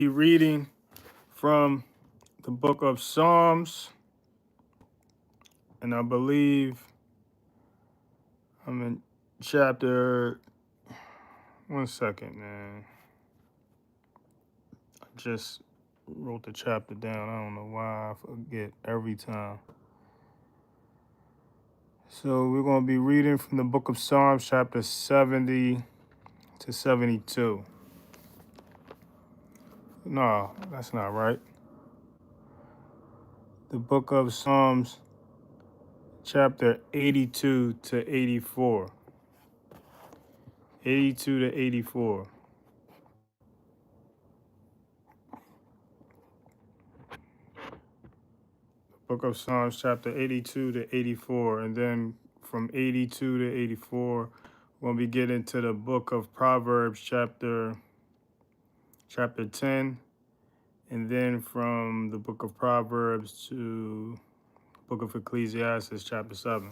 Be reading from the book of Psalms, and I believe I'm in chapter. One second, man. I just wrote the chapter down. I don't know why I forget every time. So we're going to be reading from the book of Psalms, chapter 70 to 72. No, that's not right. The book of Psalms, chapter 82 to 84. 82 to 84. Book of Psalms, chapter 82 to 84. And then from 82 to 84, we'll be getting to the book of Proverbs, chapter 10. And then from the book of Proverbs to the book of Ecclesiastes, chapter 7.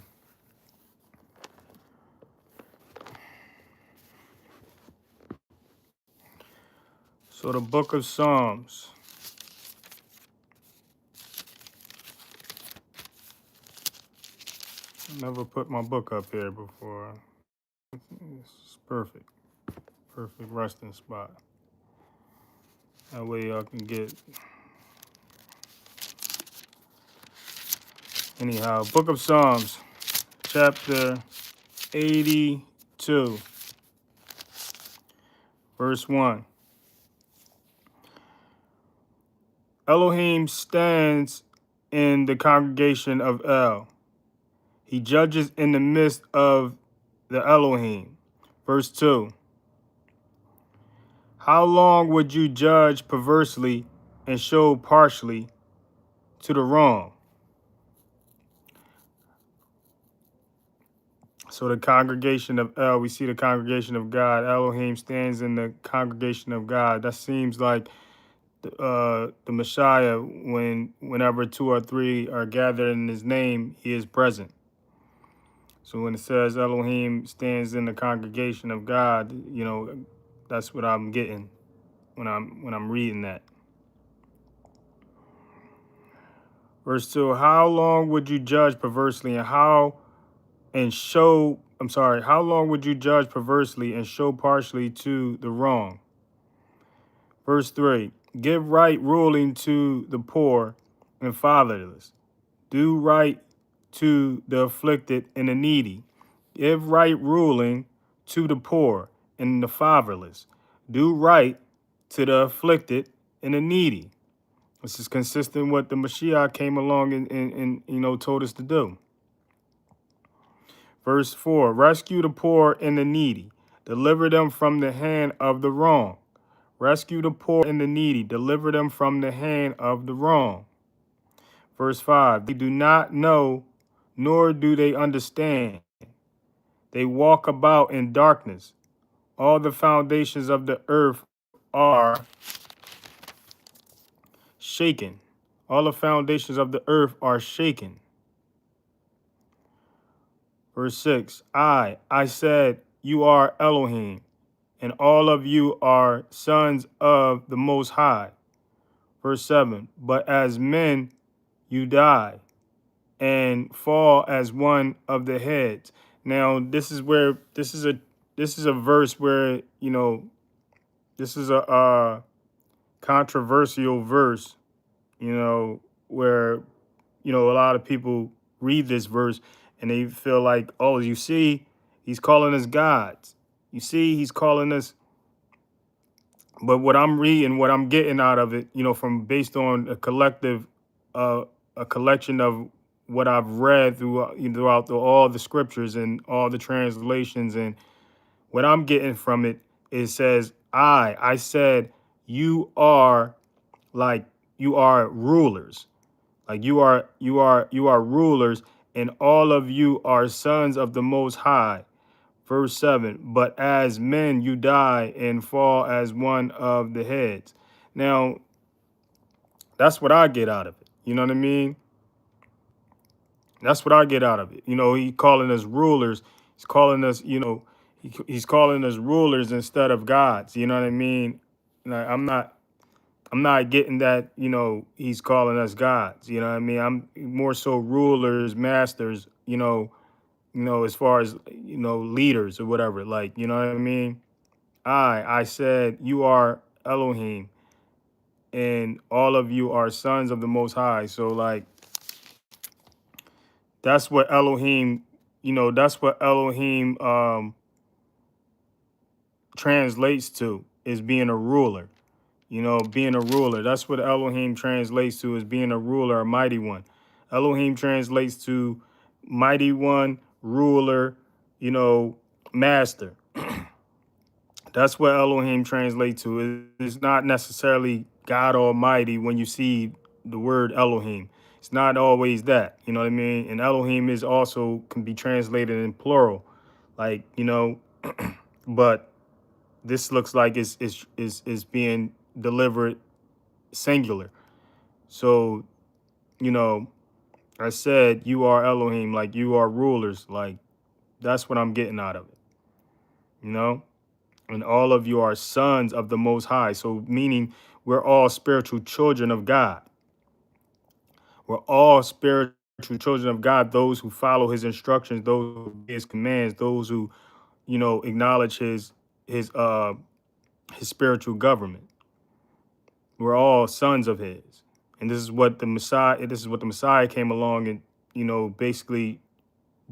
So the book of Psalms. I never put my book up here before. It's perfect. Perfect resting spot. That way y'all can get. Anyhow, book of Psalms, chapter 82, verse 1. Elohim stands in the congregation of El. He judges in the midst of the Elohim. Verse 2. How long would you judge perversely and show partially to the wrong? So the congregation of El, we see the congregation of God. Elohim stands in the congregation of God. That seems like the Messiah, whenever two or three are gathered in his name, he is present. So when it says Elohim stands in the congregation of God, that's what I'm getting when I'm reading that. Verse 2, how long would you judge perversely how long would you judge perversely and show partially to the wrong? Verse 3, give right ruling to the poor and fatherless. Do right to the afflicted and the needy. Give right ruling to the poor and the fatherless. Do right to the afflicted and the needy. This is consistent with what the Mashiach came along and told us to do. Verse 4, rescue the poor and the needy. Deliver them from the hand of the wrong. Rescue the poor and the needy. Deliver them from the hand of the wrong. Verse 5, they do not know, nor do they understand. They walk about in darkness. All the foundations of the earth are shaken. All the foundations of the earth are shaken. Verse 6, I said, you are Elohim, and all of you are sons of the Most High. Verse 7, but as men you die and fall as one of the heads. Now, this is a verse where, this is a controversial verse, where, a lot of people read this verse and they feel like, oh, you see, he's calling us gods. You see, he's calling us. But what I'm reading, what I'm getting out of it, from based on a collection of what I've read throughout all the scriptures and all the translations, and what I'm getting from it, it says, I said, you are rulers, like you are rulers, and all of you are sons of the Most High. Verse 7, but as men you die and fall as one of the heads. Now, that's what I get out of it. You know what I mean? That's what I get out of it. He calling us rulers. He's calling us, he's calling us rulers instead of gods. You know what I mean? Like, I'm not I'm not getting that, he's calling us gods. You know what I mean? I'm more so rulers, masters, as far as, leaders or whatever. Like, you know what I mean? I said, you are Elohim, and all of you are sons of the Most High. So, like, that's what Elohim, that's what Elohim translates to, is being a ruler. Being a ruler. That's what Elohim translates to, is being a ruler, a mighty one. Elohim translates to mighty one, ruler, master. That's what Elohim translates to. It's not necessarily God Almighty when you see the word Elohim. It's not always that. You know what I mean? And Elohim is also can be translated in plural, like, but this looks like it's being delivered singular. So, you know, I said you are Elohim, like you are rulers, like that's what I'm getting out of it, you know? And all of you are sons of the Most High. So, meaning we're all spiritual children of God. We're all spiritual children of God, those who follow his instructions, those who obey his commands, those who, acknowledge his his spiritual government. We're all sons of his. And this is what the Messiah came along and, basically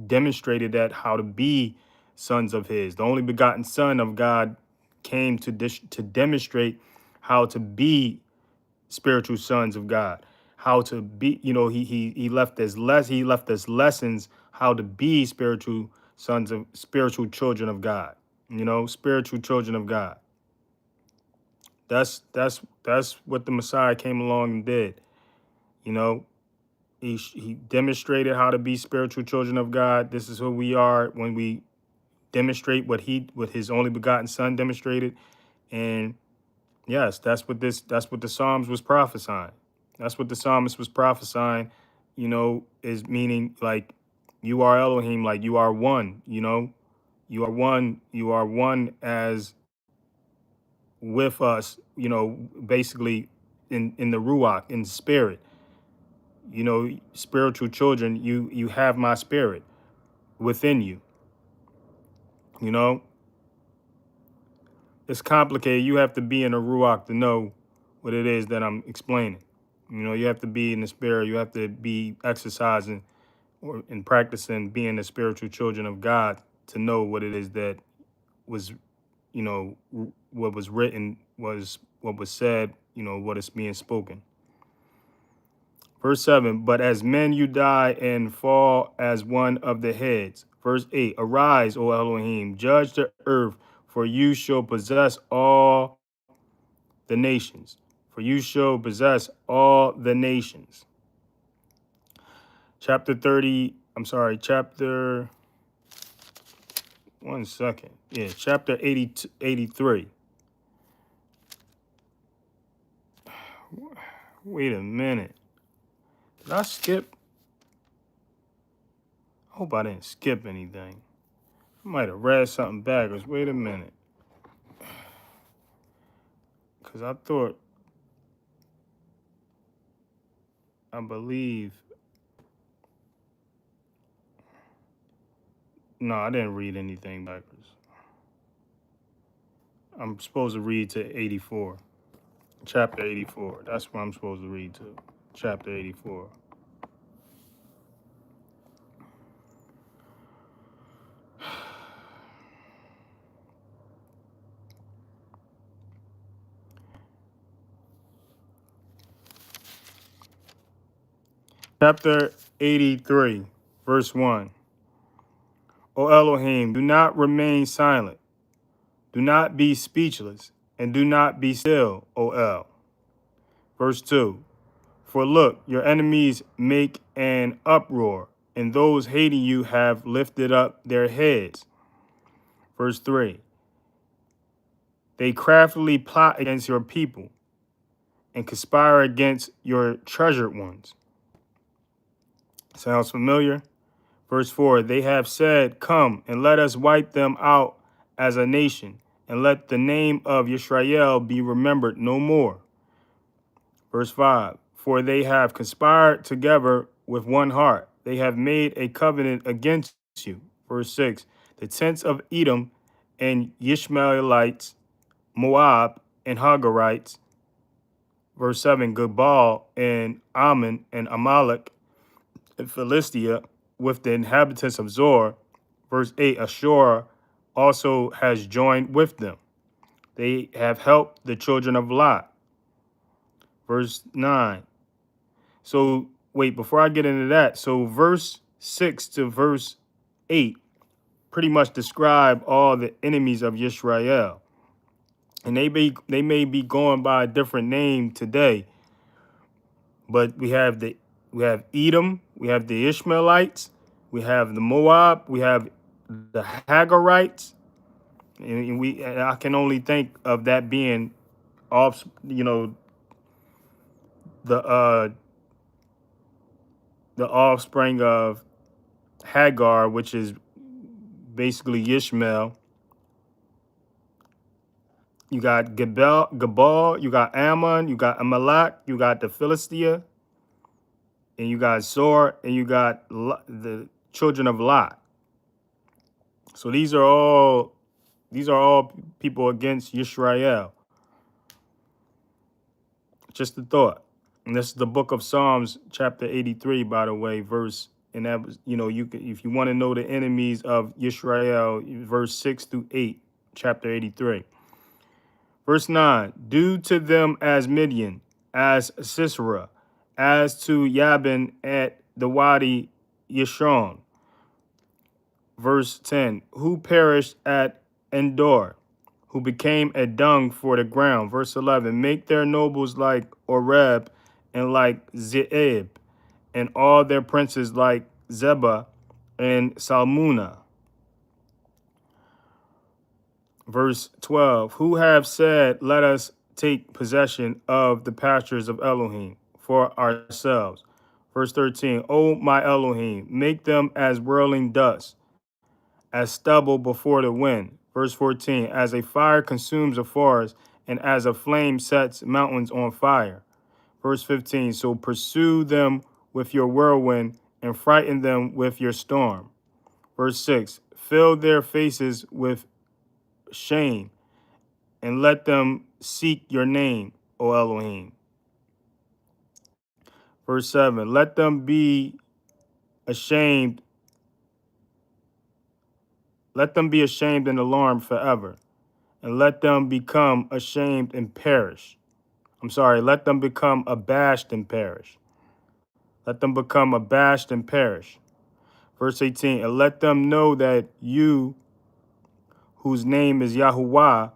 demonstrated that how to be sons of his. The only begotten son of God came to demonstrate how to be spiritual sons of God, how to be, he left us lessons how to be spiritual children of God, spiritual children of God. That's what the Messiah came along and did. You know, he demonstrated how to be spiritual children of God. This is who we are when we demonstrate what his only begotten son demonstrated. And yes, that's what the Psalms was prophesying. That's what the psalmist was prophesying, is meaning like you are Elohim, like you are one, you are one as with us, basically in the Ruach, in spirit, spiritual children, you have my spirit within you, you know. It's complicated. You have to be in a Ruach to know what it is that I'm explaining. You have to be in the spirit. You have to be exercising or and practicing being the spiritual children of God to know what it is that was, what was written, was what was said, what is being spoken. Verse 7, but as men you die and fall as one of the heads. Verse 8, arise, O Elohim, judge the earth, for you shall possess all the nations. For you shall possess all the nations. Chapter, one second. Yeah, chapter 83. Wait a minute. Did I skip? I hope I didn't skip anything. I might have read something backwards. Wait a minute. Because I believe, no, I didn't read anything backwards. I'm supposed to read to 84. Chapter 84. That's what I'm supposed to read to. Chapter 84. Chapter 83, verse 1. O Elohim, do not remain silent. Do not be speechless, and do not be still, O El. Verse 2. For look, your enemies make an uproar, and those hating you have lifted up their heads. Verse 3. They craftily plot against your people and conspire against your treasured ones. Sounds familiar? Verse 4, they have said, come and let us wipe them out as a nation, and let the name of Yisrael be remembered no more. Verse 5, for they have conspired together with one heart. They have made a covenant against you. Verse 6, the tents of Edom and Ishmaelites, Moab and Hagarites. Verse 7, Gebal and Ammon and Amalek and Philistia with the inhabitants of Zor. Verse 8, Ashur also has joined with them. They have helped the children of Lot. Verse 9. So, wait, before I get into that, so verse 6 to verse 8 pretty much describe all the enemies of Yisrael. And they may be going by a different name today, but we have Edom, we have the Ishmaelites, we have the Moab, we have the Hagarites, and I can only think of that being off, the uh the offspring of Hagar, which is basically Ishmael. You got Gabal, you got Ammon, you got Amalek, you got the Philistia, and you got Zor, and you got the children of Lot. So these are all people against Yisrael. Just a thought. And this is the book of Psalms, chapter 83, by the way, verse. And that was, you can, if you want to know the enemies of Yisrael, verse 6 through 8, chapter 83. Verse 9, do to them as Midian, as Sisera, as to Yabin at the Wadi Yeshron. Verse 10, who perished at Endor, who became a dung for the ground. Verse 11, make their nobles like Oreb and like Zeeb, and all their princes like Zebah and Salmunna. Verse 12, who have said, let us take possession of the pastures of Elohim for ourselves. Verse 13, O my Elohim, make them as whirling dust, as stubble before the wind. Verse 14, as a fire consumes a forest, and as a flame sets mountains on fire. Verse 15, so pursue them with your whirlwind and frighten them with your storm. Verse 6, fill their faces with shame and let them seek your name, O Elohim. Verse 7, let them be ashamed. Let them be ashamed and alarmed forever, and let them become ashamed and perish. Let them become abashed and perish. Let them become abashed and perish. Verse 18, and let them know that you, whose name is Yahuwah,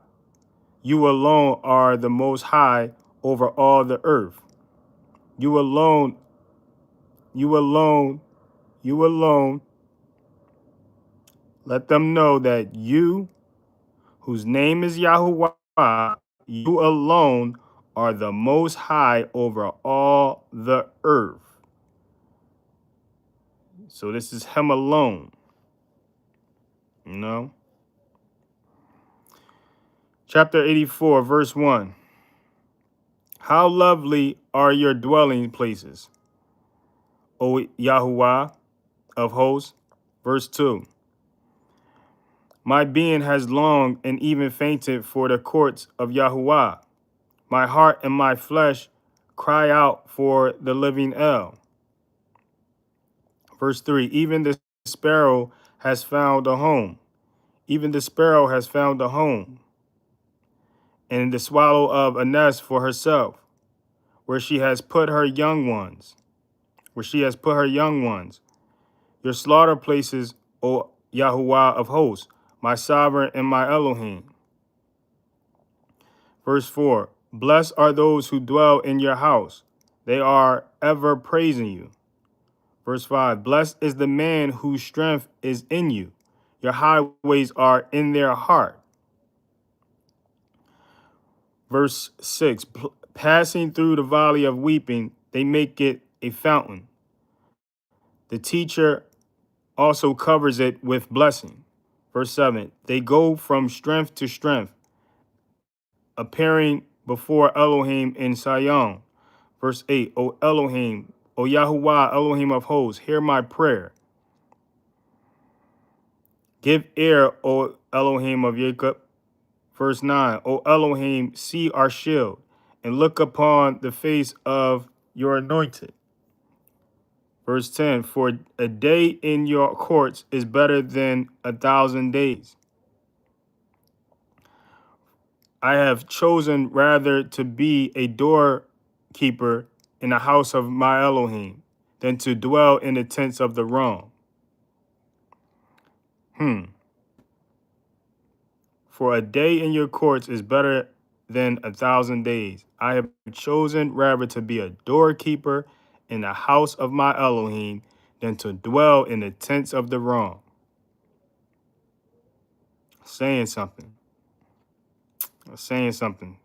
you alone are the most high over all the earth. You alone, you alone, you alone. Let them know that you, whose name is Yahuwah, you alone are the most high over all the earth. So this is him alone, you know. Chapter 84, verse 1. How lovely are your dwelling places, O Yahuwah of hosts. Verse 2. My being has longed and even fainted for the courts of Yahuwah. My heart and my flesh cry out for the living El. Verse 3, even the sparrow has found a home. Even the sparrow has found a home. And the swallow of a nest for herself, where she has put her young ones. Where she has put her young ones. Your slaughter places, O Yahuwah of hosts, my sovereign and my Elohim. Verse 4, blessed are those who dwell in your house. They are ever praising you. Verse 5, blessed is the man whose strength is in you. Your highways are in their heart. Verse 6, passing through the valley of weeping, they make it a fountain. The teacher also covers it with blessing. Verse 7, they go from strength to strength, appearing before Elohim in Sion. Verse 8, O Elohim, O Yahuwah, Elohim of hosts, hear my prayer. Give ear, O Elohim of Jacob. Verse 9, O Elohim, see our shield, and look upon the face of your anointed. Verse 10, for a day in your courts is better than 1,000 days. I have chosen rather to be a doorkeeper in the house of my Elohim than to dwell in the tents of the wrong. For a day in your courts is better than 1,000 days. I have chosen rather to be a doorkeeper in the house of my Elohim than to dwell in the tents of the wrong. Saying something. Saying something.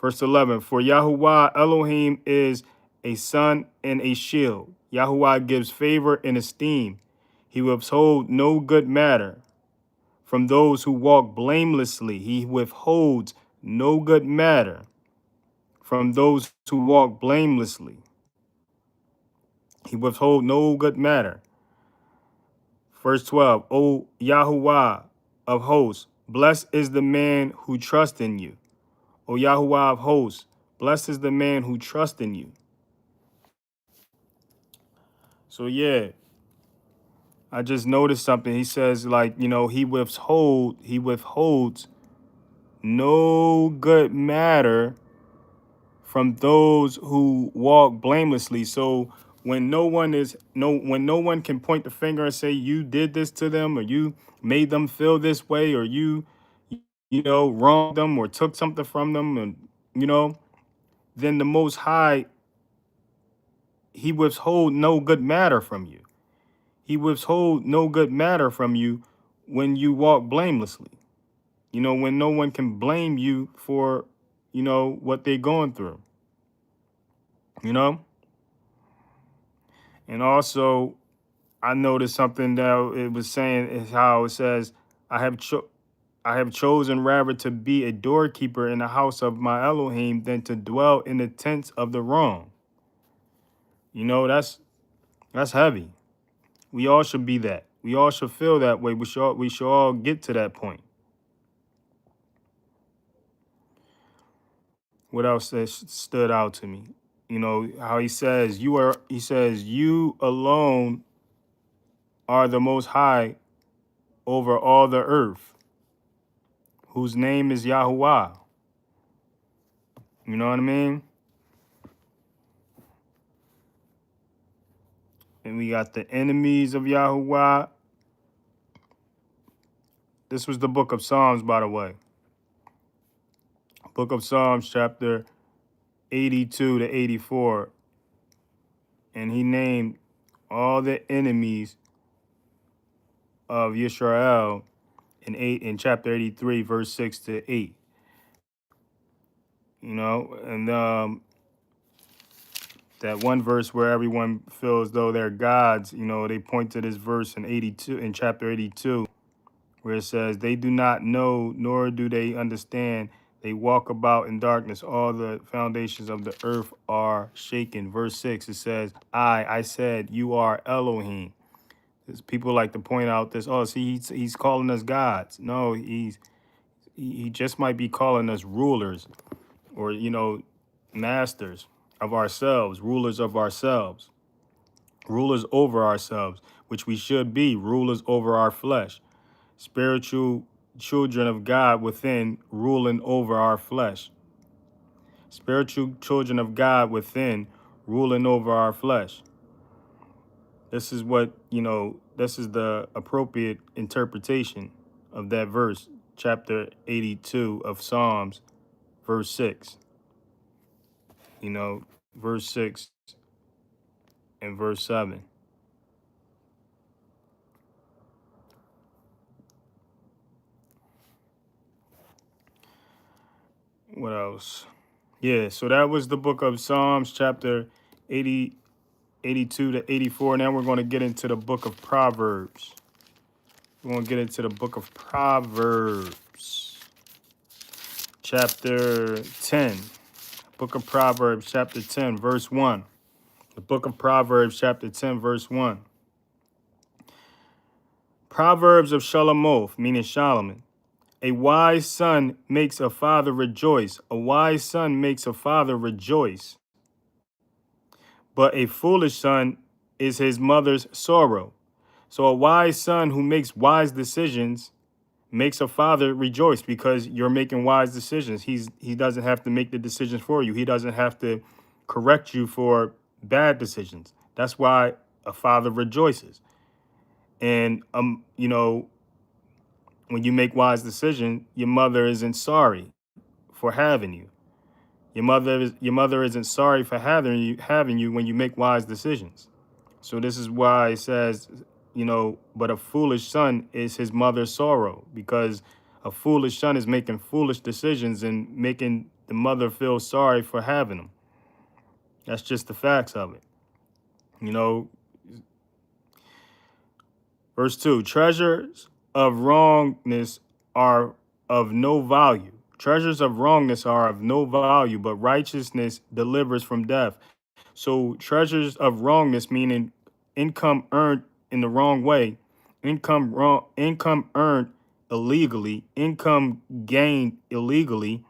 Verse 11, for Yahuwah Elohim is a sun and a shield. Yahuwah gives favor and esteem. He withholds no good matter from those who walk blamelessly. He withholds no good matter from those who walk blamelessly. He withholds no good matter. Verse 12, O Yahuwah of hosts, blessed is the man who trusts in you. O Yahuwah of hosts, blessed is the man who trusts in you. So yeah, I just noticed something. He says, like, he withholds no good matter from those who walk blamelessly. So when when no one can point the finger and say you did this to them, or you made them feel this way, or you wronged them or took something from them, and then the Most High, he withhold no good matter from you. He withhold no good matter from you when you walk blamelessly. When no one can blame you for, what they're going through, you know? And also, I noticed something that it was saying is how it says, I have chosen rather to be a doorkeeper in the house of my Elohim than to dwell in the tents of the wrong. That's heavy. We all should be that. We all should feel that way. We should all get to that point. What else that stood out to me? How he says, you alone are the most high over all the earth, whose name is Yahuwah. You know what I mean? And we got the enemies of Yahuwah. This was the book of Psalms, by the way. Book of Psalms, chapter 82 to 84. And he named all the enemies of Yisrael in chapter 83, verse 6 to 8. And that one verse where everyone feels though they're gods, they point to this verse in chapter 82, where it says, they do not know, nor do they understand. They walk about in darkness. All the foundations of the earth are shaken. Verse 6, it says, I said, you are Elohim. People like to point out this, see, he's calling us gods. No, he just might be calling us rulers, or, masters of ourselves, rulers of ourselves, rulers over ourselves, which we should be, rulers over our flesh, spiritual children of God within, ruling over our flesh, spiritual children of God within, ruling over our flesh. This is this is the appropriate interpretation of that verse, chapter 82 of Psalms, verse 6. Verse 6 and verse 7. What else? Yeah, so that was the book of Psalms, chapter 80, 82 to 84. Now we're going to get into the book of Proverbs. We're going to get into the book of Proverbs, chapter 10. Book of Proverbs, chapter 10, verse 1. The book of Proverbs, chapter 10, verse 1. Proverbs of Shalamoth, meaning Solomon. A wise son makes a father rejoice. A wise son makes a father rejoice. But a foolish son is his mother's sorrow. So a wise son who makes wise decisions makes a father rejoice because you're making wise decisions. He doesn't have to make the decisions for you. He doesn't have to correct you for bad decisions. That's why a father rejoices. And when you make wise decisions, your mother isn't sorry for having you. Your mother isn't sorry for having you when you make wise decisions. So this is why it says, but a foolish son is his mother's sorrow, because a foolish son is making foolish decisions and making the mother feel sorry for having him. That's just the facts of it. You know, verse 2, treasures of wrongness are of no value. Treasures of wrongness are of no value, but righteousness delivers from death. So treasures of wrongness, meaning income earned in the wrong way, income earned illegally, income gained illegally,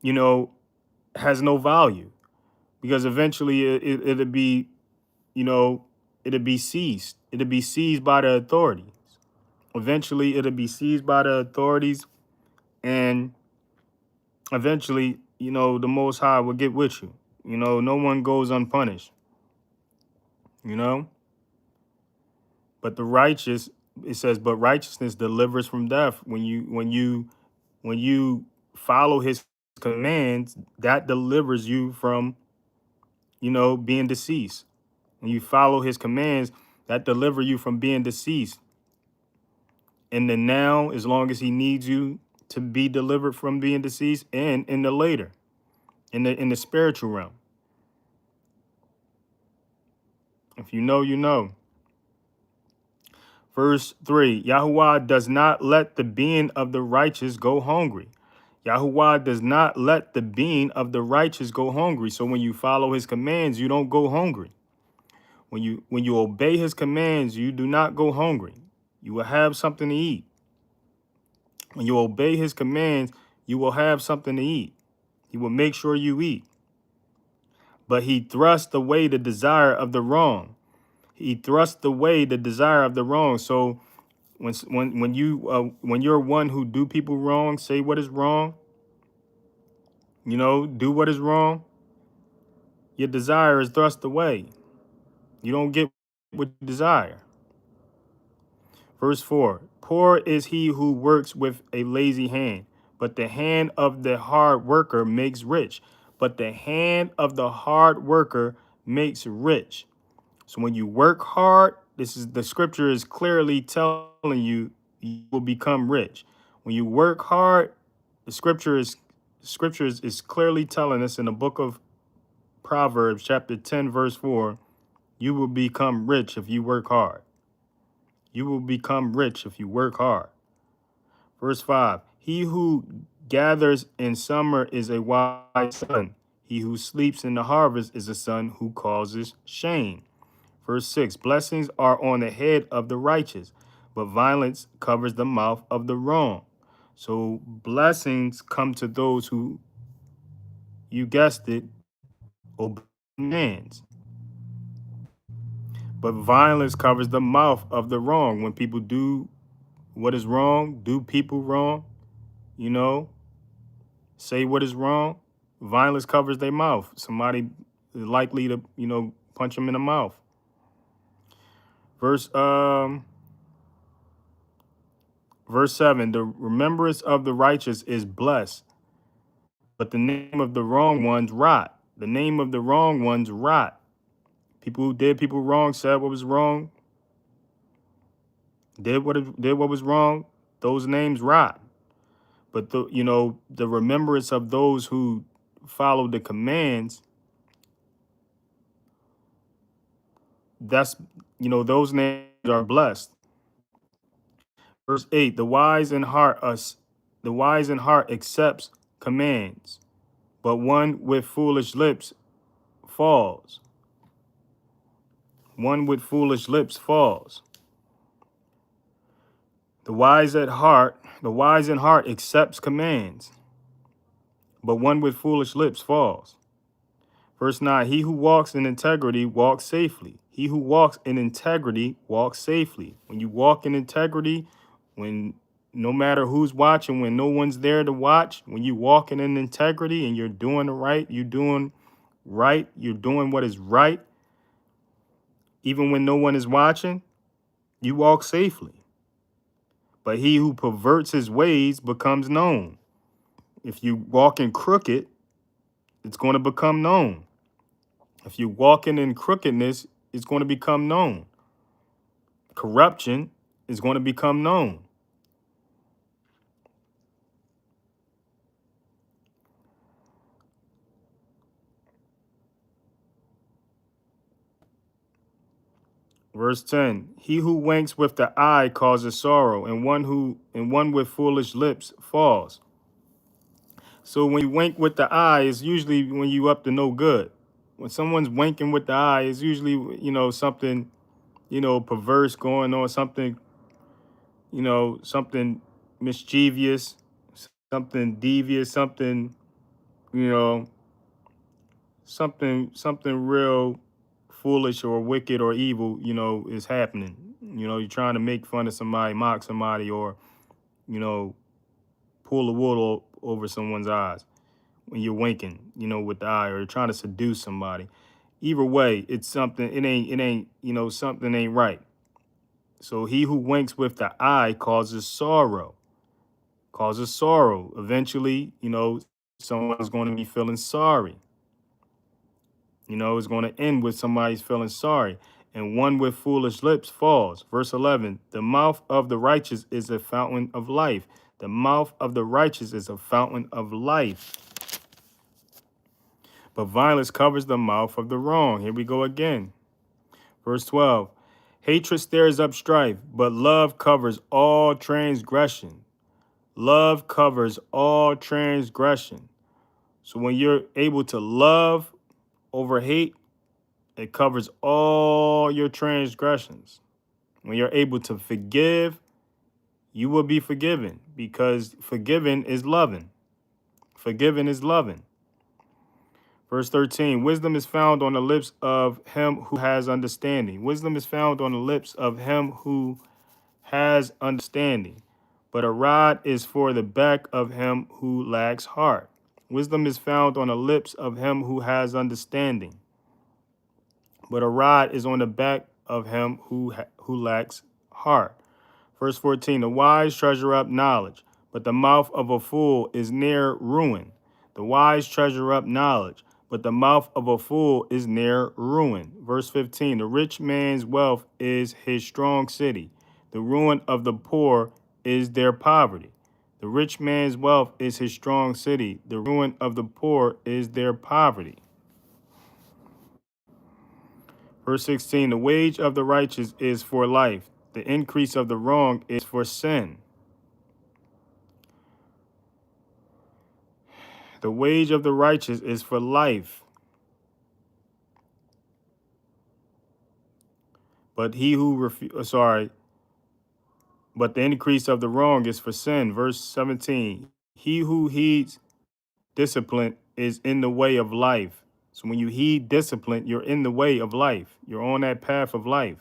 you know, has no value, because eventually it'll be, you know, it'll be seized. It'll be seized by the authorities. Eventually it'll be seized by the authorities, and eventually, the Most High will get with you. No one goes unpunished, you know? But the righteous, it says, but righteousness delivers from death. When you follow his commands, that delivers you from, being deceased. When you follow his commands, that deliver you from being deceased. In the now, as long as he needs you to be delivered from being deceased, and in the later, in the spiritual realm. If you know, you know. Verse 3, Yahuwah does not let the being of the righteous go hungry. Yahuwah does not let the being of the righteous go hungry. So when you follow his commands, you don't go hungry. When you obey his commands, you do not go hungry. You will have something to eat. When you obey his commands, you will have something to eat. He will make sure you eat. But he thrusts away the desire of the wrong. He thrusts away the desire of the wrong. So when you're one who do people wrong, say what is wrong, do what is wrong, your desire is thrust away. You don't get what you desire. Verse 4, poor is he who works with a lazy hand, but the hand of the hard worker makes rich. But the hand of the hard worker makes rich. So when you work hard, the scripture is clearly telling you you will become rich. When you work hard, the scripture is clearly telling us in the book of Proverbs, chapter 10, verse 4, you will become rich if you work hard. You will become rich if you work hard. Verse 5, he who gathers in summer is a wise son. He who sleeps in the harvest is a son who causes shame. Verse 6, blessings are on the head of the righteous, but violence covers the mouth of the wrong. So blessings come to those who, you guessed it, obey commands. But violence covers the mouth of the wrong. When people do what is wrong, do people wrong, say what is wrong, violence covers their mouth. Somebody is likely to, punch them in the mouth. Verse 7, the remembrance of the righteous is blessed, but the name of the wrong ones rot. The name of the wrong ones rot. People who did people wrong, said what was wrong, did what was wrong, those names rot. But the remembrance of those who follow the commands, that's those names are blessed. Verse 8, the wise in heart accepts commands, but one with foolish lips falls. One with foolish lips falls. The wise in heart accepts commands, but one with foolish lips falls. Verse 9, he who walks in integrity walks safely. He who walks in integrity walks safely. When you walk in integrity, when no matter who's watching, when no one's there to watch, when you walking in integrity and you're doing the right, you're doing right, you're doing what is right, even when no one is watching, you walk safely. But he who perverts his ways becomes known. If you walk in crooked, it's going to become known. If you're walking in crookedness, it's going to become known. Corruption is going to become known. Verse 10, he who winks with the eye causes sorrow, and one with foolish lips falls. So when you wink with the eye, it's usually when you up to no good. When someone's winking with the eye, it's usually, something, perverse going on, something, something mischievous, something devious, something, you know, something real foolish or wicked or evil, is happening. You're trying to make fun of somebody, mock somebody, or, pull the wool over someone's eyes when you're winking, with the eye, or you're trying to seduce somebody. Either way, it's something, it ain't, something ain't right. So he who winks with the eye causes sorrow. Eventually, someone's going to be feeling sorry. It's going to end with somebody's feeling sorry. And one with foolish lips falls. Verse 11, the mouth of the righteous is a fountain of life. The mouth of the righteous is a fountain of life. But violence covers the mouth of the wrong. Here we go again. Verse 12, hatred stirs up strife, but love covers all transgression. Love covers all transgression. So when you're able to love over hate, it covers all your transgressions. When you're able to forgive, you will be forgiven, because forgiving is loving. Forgiving is loving. Verse 13, wisdom is found on the lips of him who has understanding. Wisdom is found on the lips of him who has understanding. But a rod is for the back of him who lacks heart. Wisdom is found on the lips of him who has understanding. But a rod is on the back of him who lacks heart. Verse 14, the wise treasure up knowledge, but the mouth of a fool is near ruin. The wise treasure up knowledge, but the mouth of a fool is near ruin. Verse 15, the rich man's wealth is his strong city. The ruin of the poor is their poverty. The rich man's wealth is his strong city. The ruin of the poor is their poverty. Verse 16, the wage of the righteous is for life. The increase of the wrong is for sin. The wage of the righteous is for life. But but the increase of the wrong is for sin. Verse 17, he who heeds discipline is in the way of life. So when you heed discipline, you're in the way of life. You're on that path of life.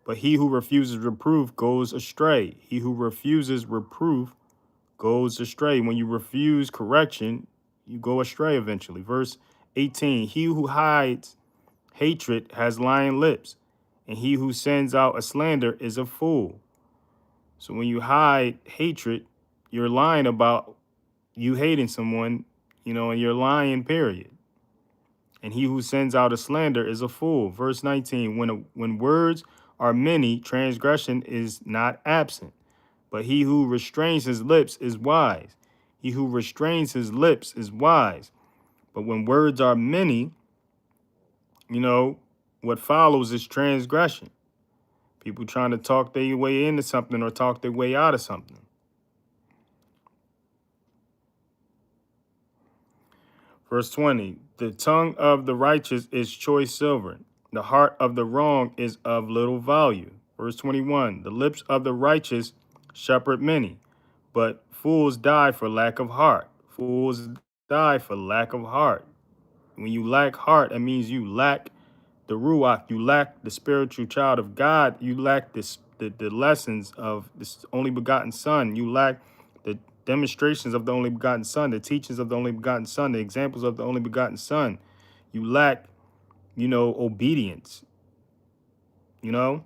But he who refuses reproof goes astray. He who refuses reproof goes astray. When you refuse correction, you go astray eventually. Verse 18, he who hides hatred has lying lips, and he who sends out a slander is a fool. So when you hide hatred, you're lying about you hating someone, and you're lying, period. And he who sends out a slander is a fool. Verse 19, when words are many, transgression is not absent. But he who restrains his lips is wise. He who restrains his lips is wise. But when words are many, what follows is transgression. People trying to talk their way into something or talk their way out of something. Verse 20, the tongue of the righteous is choice silver. The heart of the wrong is of little value. Verse 21, the lips of the righteous shepherd many, but fools die for lack of heart. Fools die for lack of heart. When you lack heart, that means you lack the ruach, you lack the spiritual child of God, you lack the lessons of this only begotten Son, you lack the demonstrations of the only begotten Son, the teachings of the only begotten Son, the examples of the only begotten Son. You lack, obedience. You know,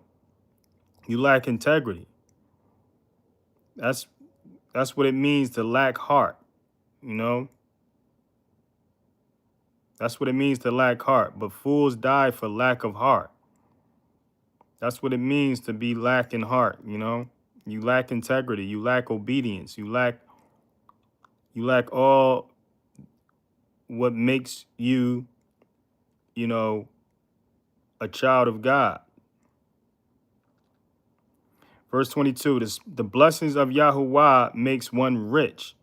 you lack integrity. That's that's what it means to lack heart. You know, that's what it means to lack heart. But fools die for lack of heart. That's what it means to be lacking heart. You lack integrity. You lack obedience. You lack all what makes you, you know, a child of God. Verse 22, the blessings of Yahuwah makes one rich.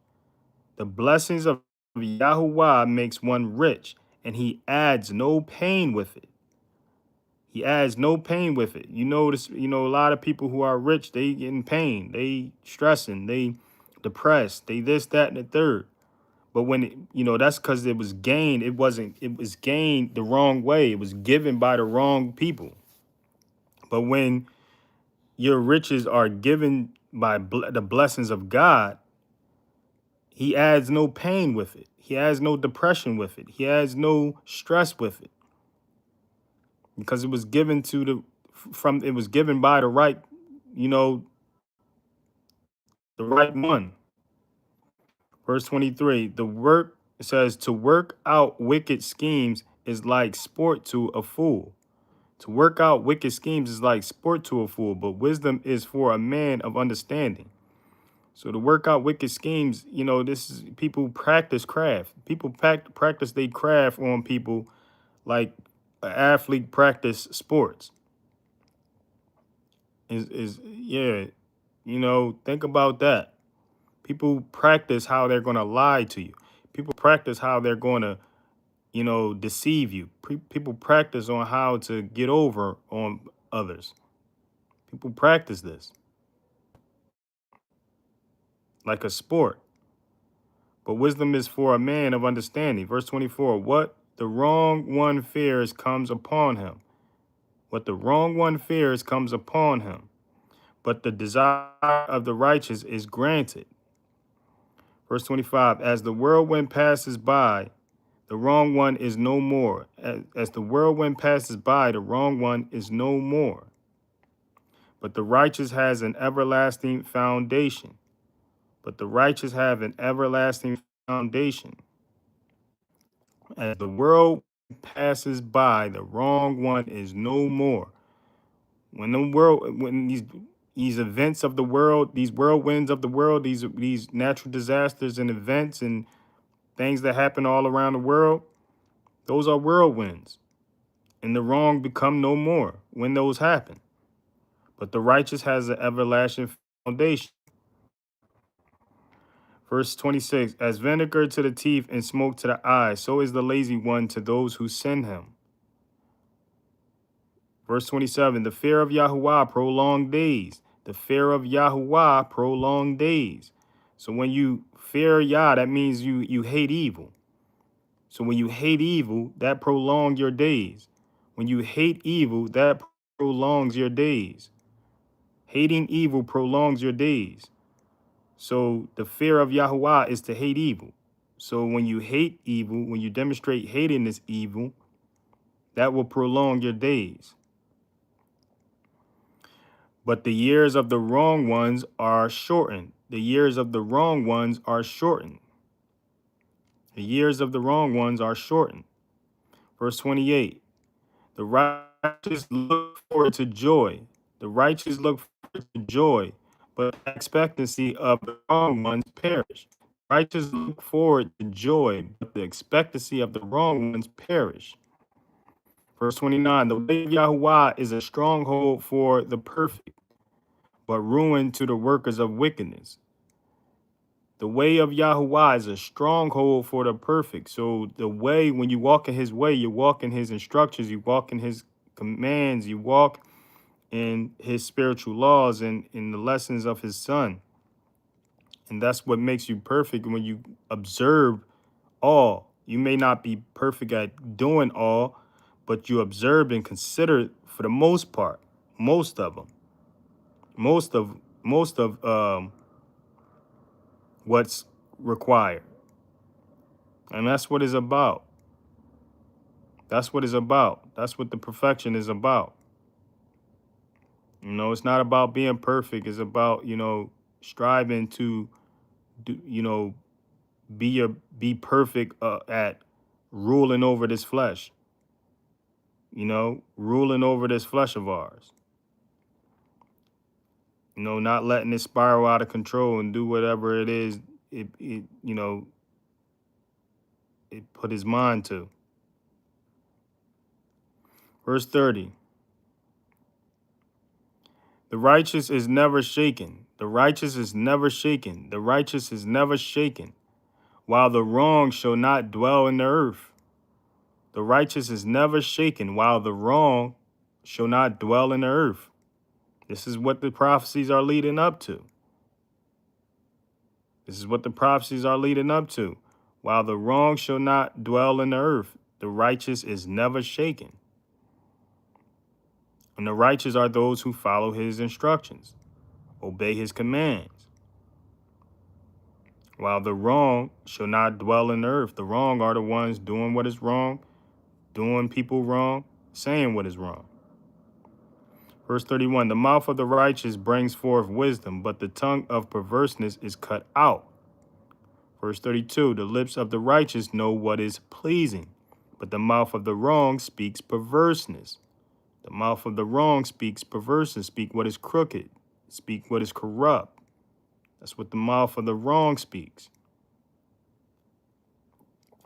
The blessings of Yahuwah makes one rich, and he adds no pain with it. He adds no pain with it. You notice, a lot of people who are rich, they get in pain, they stressing, they depressed, they this, that, and the third. But when that's because it was gained. It was gained the wrong way. It was given by the wrong people. But when your riches are given by the blessings of God, he adds no pain with it. He adds no depression with it. He adds no stress with it. Because it was given it was given by the right, the right one. Verse 23, the work it says to work out wicked schemes is like sport to a fool. To work out wicked schemes is like sport to a fool, but wisdom is for a man of understanding. So to work out wicked schemes, this is people practice craft. People practice their craft on people like an athlete practice sports. Is yeah, think about that. People practice how they're going to lie to you. People practice how they're going to, deceive you. People practice on how to get over on others. People practice this like a sport. But wisdom is for a man of understanding. Verse 24, what the wrong one fears comes upon him. What the wrong one fears comes upon him. But the desire of the righteous is granted. Verse 25, as the whirlwind passes by, the wrong one is no more. As the whirlwind passes by, the wrong one is no more. But the righteous has an everlasting foundation. But the righteous have an everlasting foundation. As the world passes by, the wrong one is no more. When these events of the world, these whirlwinds of the world, these natural disasters and events and things that happen all around the world, those are whirlwinds. And the wrong become no more when those happen. But the righteous has an everlasting foundation. Verse 26, as vinegar to the teeth and smoke to the eyes, so is the lazy one to those who send him. Verse 27, the fear of Yahuwah prolonged days. The fear of Yahuwah prolonged days. So when you fear Yah, that means you hate evil. So when you hate evil, that prolongs your days. When you hate evil, that prolongs your days. Hating evil prolongs your days. So the fear of Yahuwah is to hate evil. So when you hate evil, when you demonstrate hating this evil, that will prolong your days. But the years of the wrong ones are shortened. The years of the wrong ones are shortened. The years of the wrong ones are shortened. Verse 28, the righteous look forward to joy. The righteous look forward to joy, but the expectancy of the wrong ones perish. Righteous look forward to joy, but the expectancy of the wrong ones perish. Verse 29, the way of Yahuwah is a stronghold for the perfect, but ruin to the workers of wickedness. The way of Yahuwah is a stronghold for the perfect. So the way, when you walk in his way, you walk in his instructions, you walk in his commands, you walk in his spiritual laws and in the lessons of his son. And that's what makes you perfect when you observe all. You may not be perfect at doing all, but you observe and consider for the most part, most of them, most of what's required. And that's what it's about. That's what it's about. That's what the perfection is about. You know, it's not about being perfect. It's about, striving to do, be perfect at ruling over this flesh, ruling over this flesh of ours. Not letting it spiral out of control and do whatever it is it put his mind to. Verse 30. The righteous is never shaken. The righteous is never shaken. The righteous is never shaken, while the wrong shall not dwell in the earth. The righteous is never shaken, while the wrong shall not dwell in the earth. This is what the prophecies are leading up to. This is what the prophecies are leading up to. While the wrong shall not dwell in the earth, the righteous is never shaken. And the righteous are those who follow his instructions, obey his commands. While the wrong shall not dwell in the earth. The wrong are the ones doing what is wrong, doing people wrong, saying what is wrong. Verse 31, the mouth of the righteous brings forth wisdom, but the tongue of perverseness is cut out. Verse 32, the lips of the righteous know what is pleasing, but the mouth of the wrong speaks perverseness. The mouth of the wrong speaks perverseness, speak what is crooked, speak what is corrupt. That's what the mouth of the wrong speaks.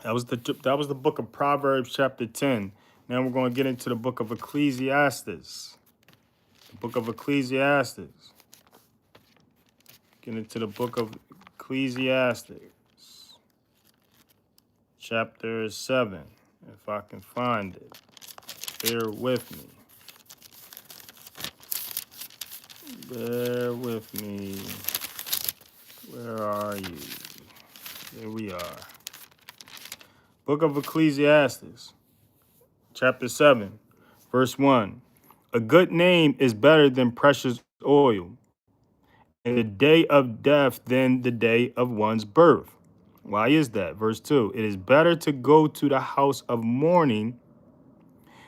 That was the book of Proverbs chapter 10. Now we're going to get into the book of Ecclesiastes. The book of Ecclesiastes. Get into the book of Ecclesiastes. Chapter 7. If I can find it. Bear with me. Bear with me. Where are you? Here we are. Book of Ecclesiastes, chapter 7, verse 1. A good name is better than precious oil, and the day of death than the day of one's birth. Why is that? Verse 2. It is better to go to the house of mourning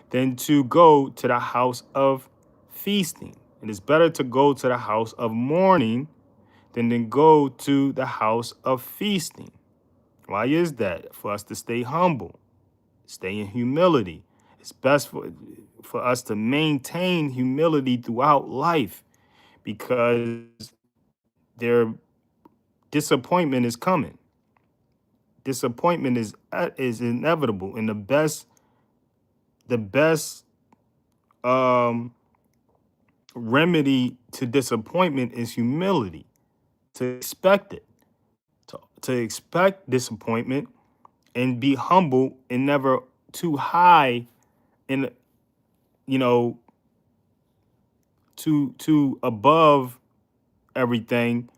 than to go to the house of feasting. It is better to go to the house of mourning than to go to the house of feasting. Why is that? For us to stay humble, stay in humility. It's best for us to maintain humility throughout life, because their disappointment is coming. Disappointment is inevitable, and the best remedy to disappointment is humility. To expect it, to expect disappointment, and be humble and never too high and too above everything,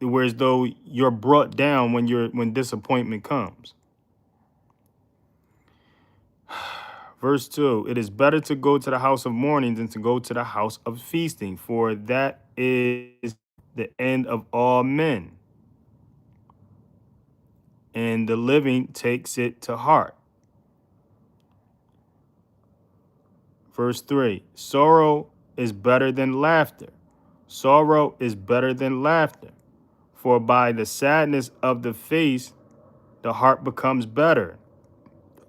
whereas though you're brought down when disappointment comes. Verse 2, it is better to go to the house of mourning than to go to the house of feasting, for that is the end of all men, and the living takes it to heart. Verse 3, sorrow is better than laughter. Sorrow is better than laughter, for by the sadness of the face, the heart becomes better.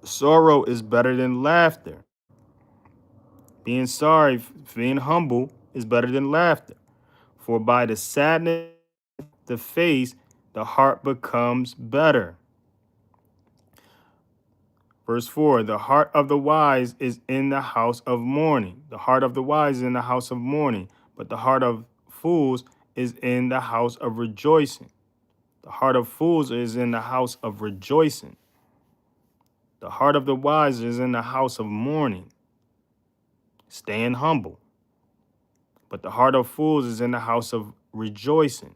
Sorrow is better than laughter. Being sorry, being humble is better than laughter. For by the sadness of the face, the heart becomes better. Verse 4, the heart of the wise is in the house of mourning. The heart of the wise is in the house of mourning, but the heart of fools is in the house of rejoicing. The heart of fools is in the house of rejoicing. The heart of the wise is in the house of mourning, staying humble. But the heart of fools is in the house of rejoicing,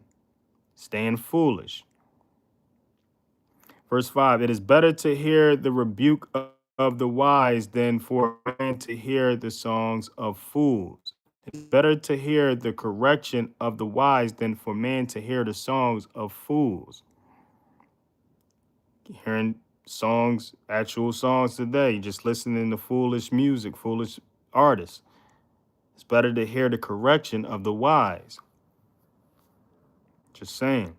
staying foolish. Verse 5, it is better to hear the rebuke of the wise than for a man to hear the songs of fools. It's better to hear the correction of the wise than for man to hear the songs of fools. Hearing songs, actual songs today, just listening to foolish music, foolish artists. It's better to hear the correction of the wise. Just saying.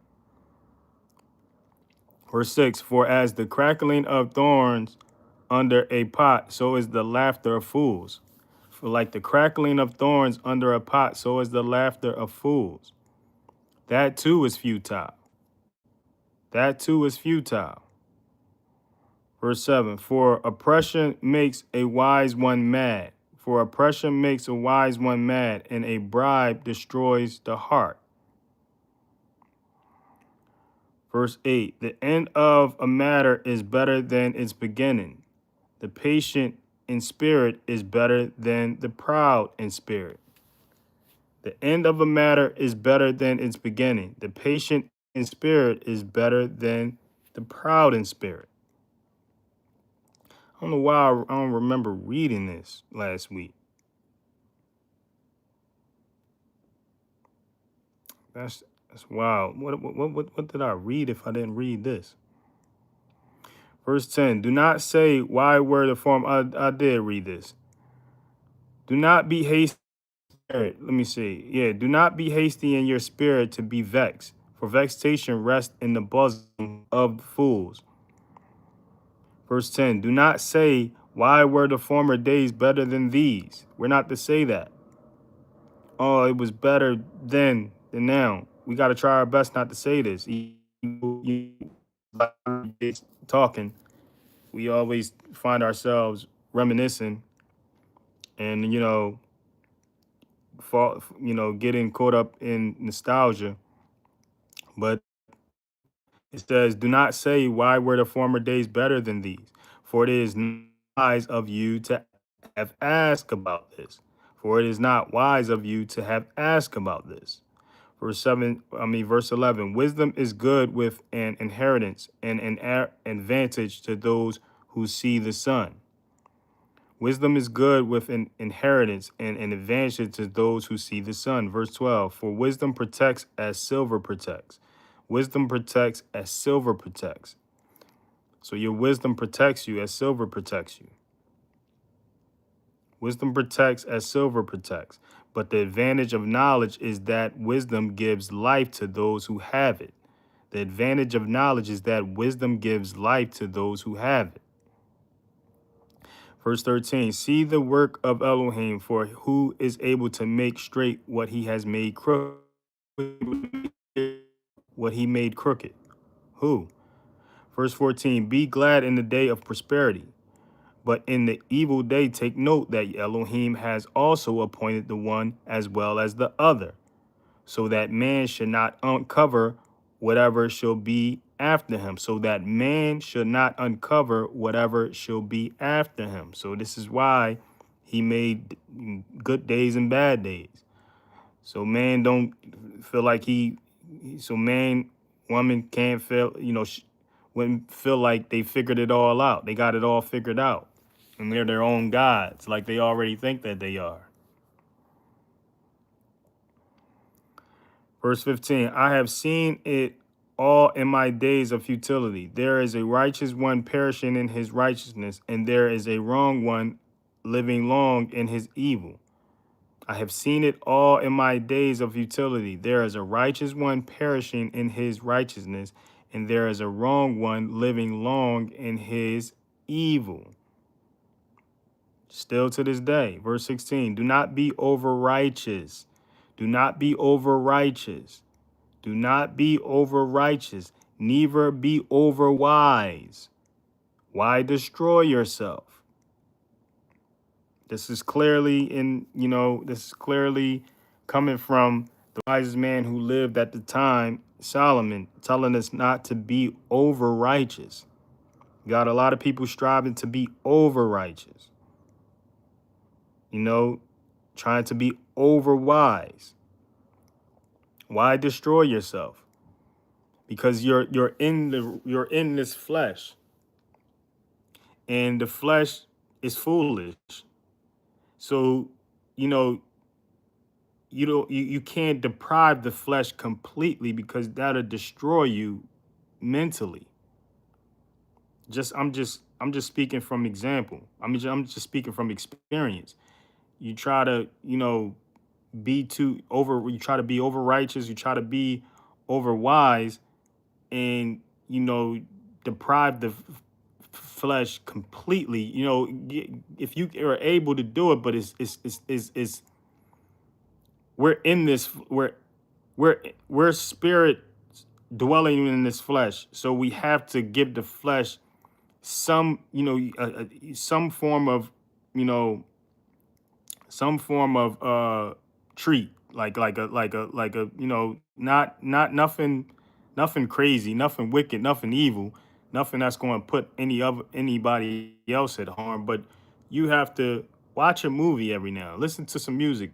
Verse 6, for as the crackling of thorns under a pot, so is the laughter of fools. For like the crackling of thorns under a pot, so is the laughter of fools. That too is futile. That too is futile. Verse 7, for oppression makes a wise one mad. For oppression makes a wise one mad, and a bribe destroys the heart. Verse 8, the end of a matter is better than its beginning. The patient in spirit is better than the proud in spirit. The end of a matter is better than its beginning. The patient in spirit is better than the proud in spirit. I don't know why I don't remember reading this last week. That's wild. What did I read if I didn't read this? Verse 10, do not say why were the form. I did read this. Do not be hasty. Let me see. Yeah, do not be hasty in your spirit to be vexed, for vexation rests in the bosom of fools. Verse 10, do not say, why were the former days better than these? We're not to say that. Oh, it was better then than now. We got to try our best not to say this. Talking, we always find ourselves reminiscing and, getting caught up in nostalgia. But it says, do not say, why were the former days better than these? For it is not wise of you to have asked about this. For it is not wise of you to have asked about this. Verse 11, wisdom is good with an inheritance and an advantage to those who see the sun. Wisdom is good with an inheritance and an advantage to those who see the sun. Verse 12, for wisdom protects as silver protects. Wisdom protects as silver protects. So your wisdom protects you as silver protects you. Wisdom protects as silver protects. But the advantage of knowledge is that wisdom gives life to those who have it. The advantage of knowledge is that wisdom gives life to those who have it. Verse 13, see the work of Elohim, for who is able to make straight what he has made crooked? What he made crooked? Who? Verse 14, be glad in the day of prosperity, but in the evil day take note that Elohim has also appointed the one as well as the other, so that man should not uncover whatever shall be after him. So that man should not uncover whatever shall be after him. So this is why he made good days and bad days. So man don't feel like woman can't feel, wouldn't feel like they figured it all out. They got it all figured out. And they're their own gods, like they already think that they are. Verse 15, I have seen it all in my days of futility. There is a righteous one perishing in his righteousness, and there is a wrong one living long in his evil. I have seen it all in my days of futility. There is a righteous one perishing in his righteousness, and there is a wrong one living long in his evil. Still to this day. Verse 16, do not be over righteous. Do not be over righteous. Do not be over righteous, neither be over wise. Why destroy yourself? This is clearly this is clearly coming from The wisest man who lived at the time, Solomon, telling us not to be over righteous. Got a lot of people striving to be over righteous, you know, trying to be over wise. Why destroy yourself? Because you're in this flesh, and the flesh is foolish. So, you know, you can't deprive the flesh completely because that'll destroy you mentally. I'm just speaking from example. I'm just speaking from experience. You try to, be too over you try to be over righteous, you try to be over wise, and deprive the flesh completely. If you are able to do it, but it's we're in this we're spirit dwelling in this flesh, so we have to give the flesh some some form of you know some form of treat, like a not nothing crazy, nothing wicked, nothing evil, nothing that's going to put anybody else at harm. But you have to watch a movie every now, listen to some music,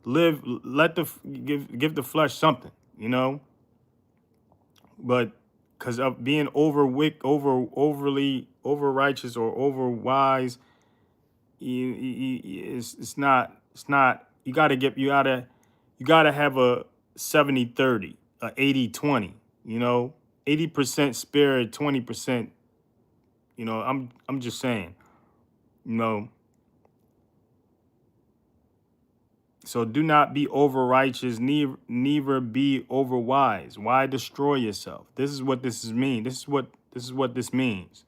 live, let give the flesh something, but because of being overly over righteous or over wise, it's not you gotta have a 70-30, a 80-20, 80% spirit, 20%. I'm just saying, you know so do not be over righteous, neither be over wise. Why destroy yourself? This is what this is mean. This is what this means.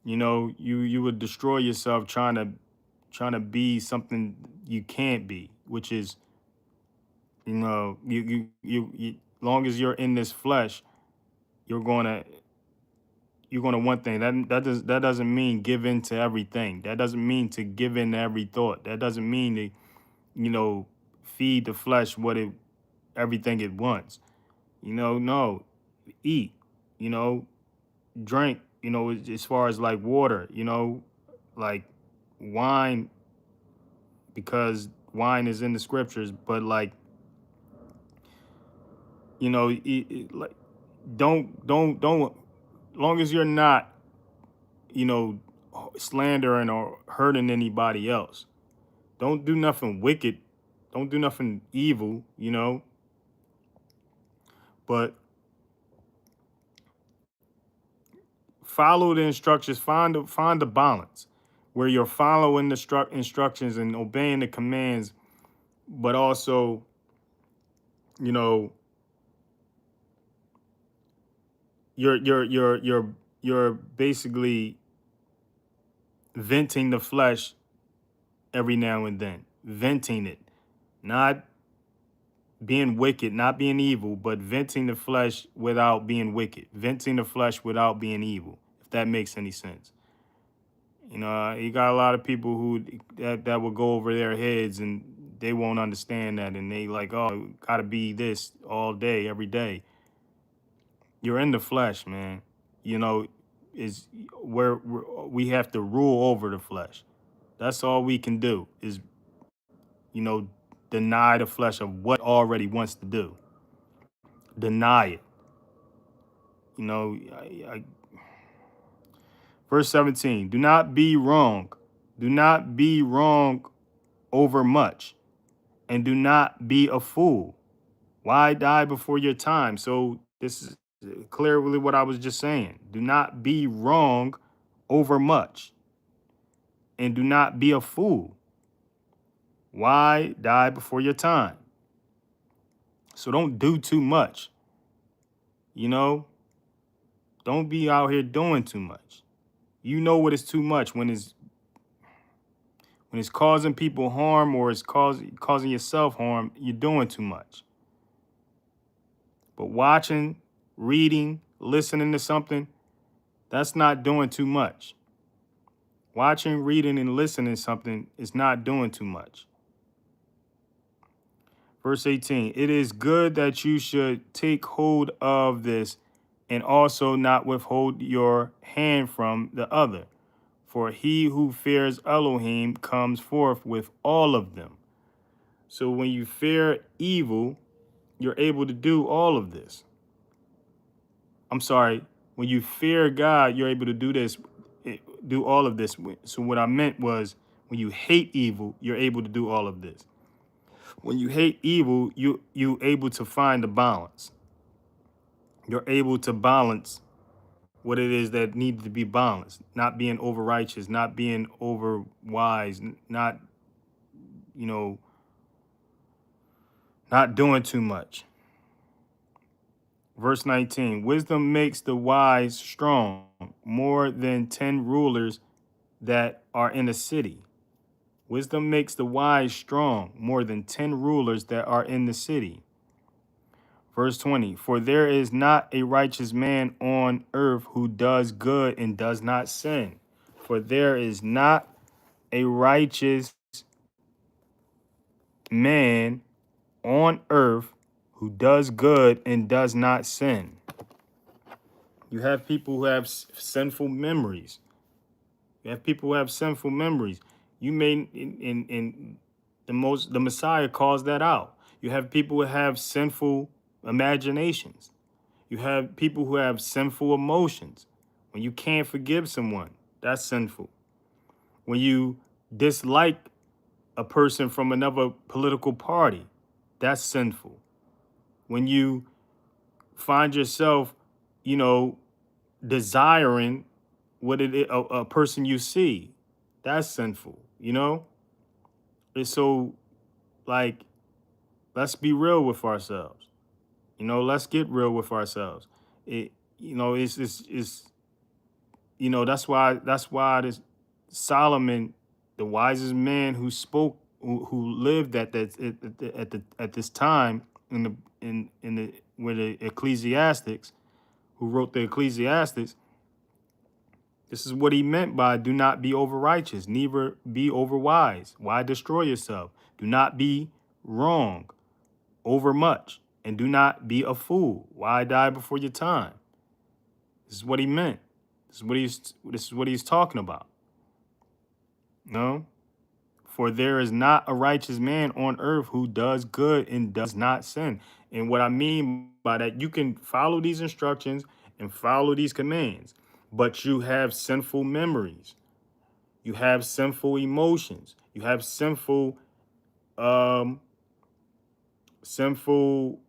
You would destroy yourself trying to be something you can't be, which is, long as you're in this flesh, you're gonna want thing. That doesn't mean give in to everything. That doesn't mean to give in to every thought. That doesn't mean to, feed the flesh everything it wants. No, eat, you know, drink, as far as like water, like wine, because wine is in the scriptures, but like, like, don't, long as you're not, you know, slandering or hurting anybody else. Don't do nothing wicked. Don't do nothing evil, but follow the instructions. Find the balance where you're following the instructions and obeying the commands, but also, you know, you're basically venting the flesh every now and then. Venting it. Not being wicked, not being evil, but venting the flesh without being wicked. Venting the flesh without being evil, if that makes any sense. You got a lot of people that will go over their heads and they won't understand that, and they like, oh, gotta be this all day, every day. You're in the flesh, man. Is where we have to rule over the flesh. That's all we can do is, you know, deny the flesh of what already wants to do. Deny it. You know, verse 17, do not be wrong. Do not be wrong over much, and do not be a fool. Why die before your time? So this is clearly what I was just saying. Do not be wrong over much, and do not be a fool. Why die before your time? So don't do too much. Don't be out here doing too much. You know what is too much when it's causing people harm, or it's causing yourself harm. You're doing too much. But watching, reading, listening to something, that's not doing too much. Watching, reading, and listening to something is not doing too much. Verse 18, it is good that you should take hold of this and also not withhold your hand from the other. For he who fears Elohim comes forth with all of them. So when you fear evil, you're able to do all of this. I'm sorry, when you fear God, you're able to do this, do all of this. So what I meant was when you hate evil, you're able to do all of this. When you hate evil, you able to find the balance. You're able to balance what it is that needs to be balanced, not being over righteous, not being over wise, not, you know, not doing too much. Verse 19, wisdom makes the wise strong more than 10 rulers that are in a city. Wisdom makes the wise strong more than 10 rulers that are in the city. Verse 20, for there is not a righteous man on earth who does good and does not sin. For there is not a righteous man on earth who does good and does not sin. You have people who have sinful memories. You have people who have sinful memories. You may, in the Messiah calls that out. You have people who have sinful imaginations. You have people who have sinful emotions. When you can't forgive someone, that's sinful. When you dislike a person from another political party, that's sinful. When you find yourself, you know, desiring what it is, a person you see, that's sinful, you know? And so, like, let's be real with ourselves. You know, let's get real with ourselves. It, you know, it's you know, that's why this Solomon, the wisest man who spoke, who lived at this time in the with the Ecclesiastics, who wrote the Ecclesiastes. This is what he meant by do not be over righteous, neither be over wise. Why destroy yourself? Do not be wrong over much, and do not be a fool. Why die before your time? This is what he meant. This is what he's talking about. No? For there is not a righteous man on earth who does good and does not sin. And what I mean by that, you can follow these instructions and follow these commands, but you have sinful memories. You have sinful emotions. You have um, sinful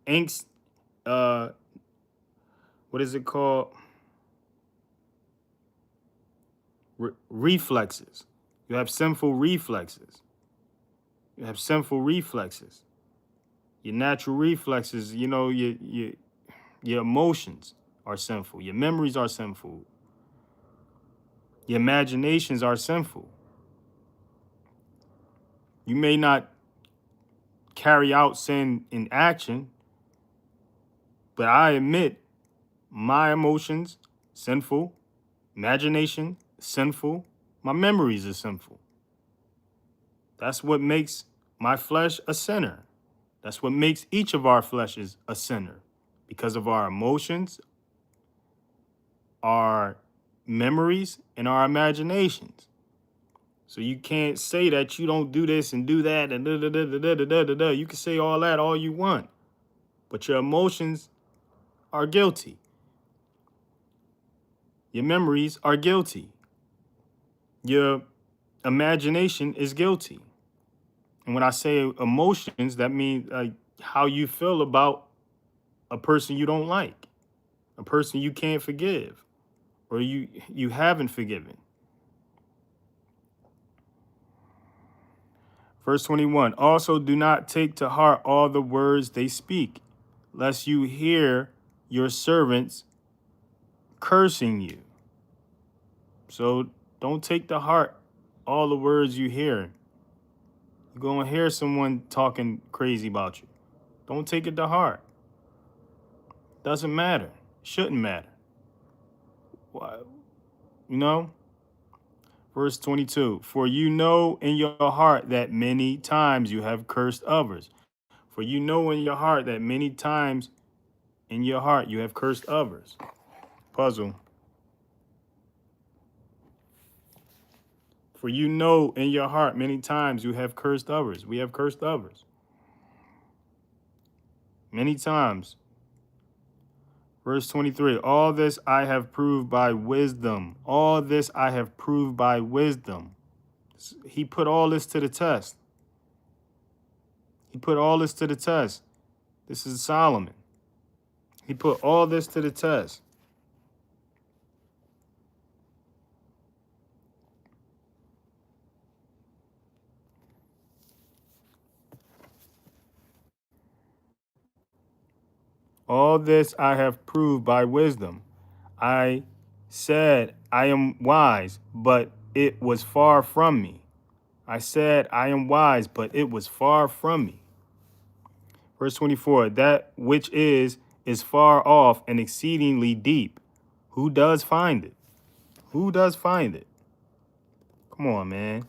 angst. Uh, what is it called? Reflexes. You have sinful reflexes. You have sinful reflexes. Your natural reflexes, you know, your emotions are sinful. Your memories are sinful. Your imaginations are sinful. You may not carry out sin in action, but I admit my emotions, sinful. Imagination, sinful. My memories are sinful. That's what makes my flesh a sinner. That's what makes each of our fleshes a sinner, because of our emotions, our memories, and our imaginations. So you can't say that you don't do this and do that and da da da da da da da da. You can say all that all you want, but your emotions are guilty. Your memories are guilty. Your imagination is guilty. And when I say emotions, that means how you feel about a person you don't like, a person you can't forgive, or you haven't forgiven. Verse 21, also do not take to heart all the words they speak, lest you hear your servants cursing you. So don't take to heart all the words you hear. You're going to hear someone talking crazy about you. Don't take it to heart. Doesn't matter. Shouldn't matter. Why? You know? Verse 22. For you know in your heart that many times you have cursed others. For you know in your heart that many times in your heart you have cursed others. Puzzle. For you know in your heart many times you have cursed others. We have cursed others. Many times. Verse 23. All this I have proved by wisdom. All this I have proved by wisdom. He put all this to the test. He put all this to the test. This is Solomon. He put all this to the test. All this I have proved by wisdom. I said, I am wise, but it was far from me. I said, I am wise, but it was far from me. Verse 24, that which is far off and exceedingly deep. Who does find it? Who does find it? Come on, man.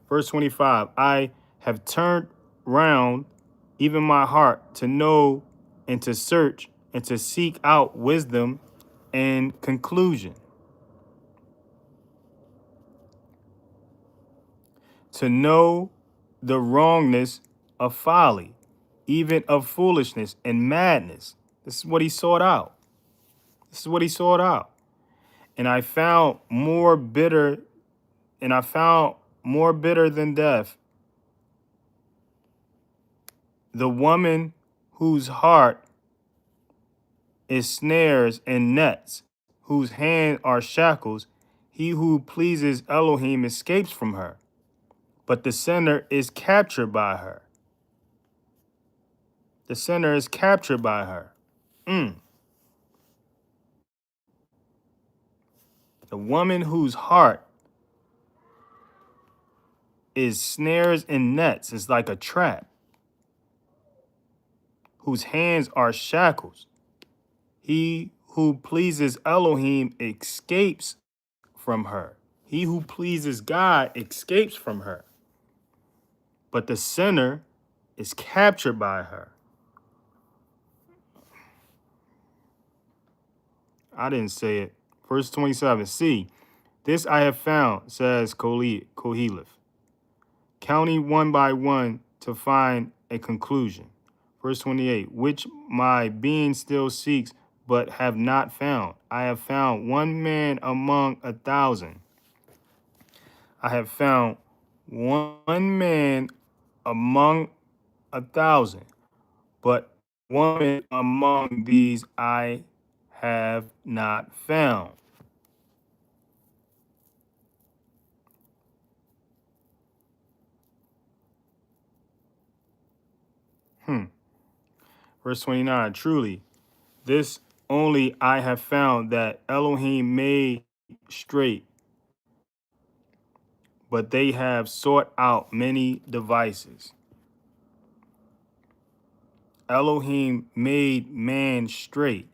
Verse 25, I have turned round even my heart to know and to search and to seek out wisdom and conclusion. To know the wrongness of folly, even of foolishness and madness. This is what he sought out. This is what he sought out. And I found more bitter, and I found more bitter than death, the woman whose heart is snares and nets, whose hands are shackles. He who pleases Elohim escapes from her, but the sinner is captured by her. The sinner is captured by her. The woman whose heart is snares and nets is like a trap, whose hands are shackles. He who pleases Elohim escapes from her. He who pleases God escapes from her. But the sinner is captured by her. I didn't say it. Verse 27. See, this I have found, says Koheleth, counting one by one to find a conclusion. Verse 28. Which my being still seeks, but have not found. I have found one man among 1,000. I have found one man among 1,000, but one among these I have not found. Verse 29, truly, this only I have found, that Elohim made straight, but they have sought out many devices. Elohim made man straight.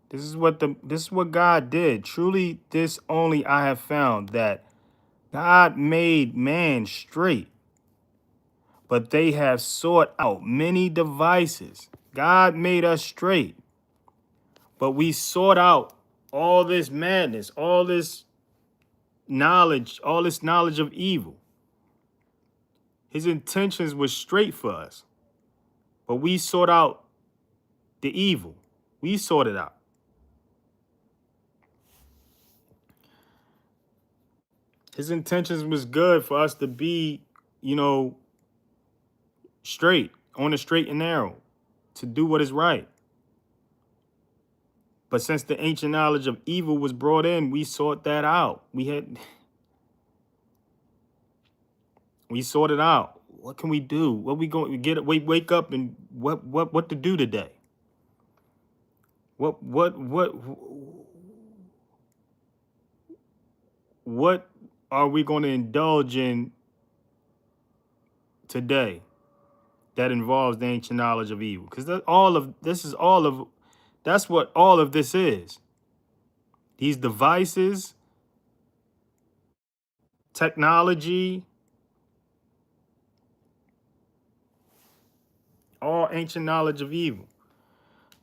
This is what God did. Truly, this only I have found, that God made man straight, but they have sought out many devices. God made us straight, but we sought out all this madness, all this knowledge of evil. His intentions were straight for us, but we sought out the evil. We sought it out. His intentions was good for us to be, straight, on the straight and narrow, to do what is right. But since the ancient knowledge of evil was brought in, we sought that out. We sorted out. What can we do? What we going to get? Wake up and what to do today? What are we going to indulge in today that involves the ancient knowledge of evil? Because that's what all of this is. These devices, technology, all ancient knowledge of evil.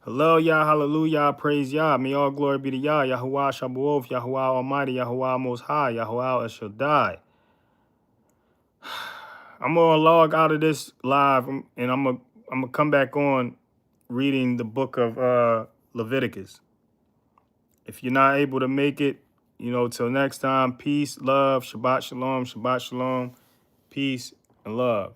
Hello, Yah, hallelujah, praise Yah. May all glory be to Yah, Yahuwah Shabuoth, Yahuwah Almighty, Yahuwah Most High, Yahuwah El Shaddai. I'm gonna log out of this live, and I'm gonna come back on reading the book of Leviticus. If you're not able to make it, till next time, peace, love, Shabbat Shalom, peace and love.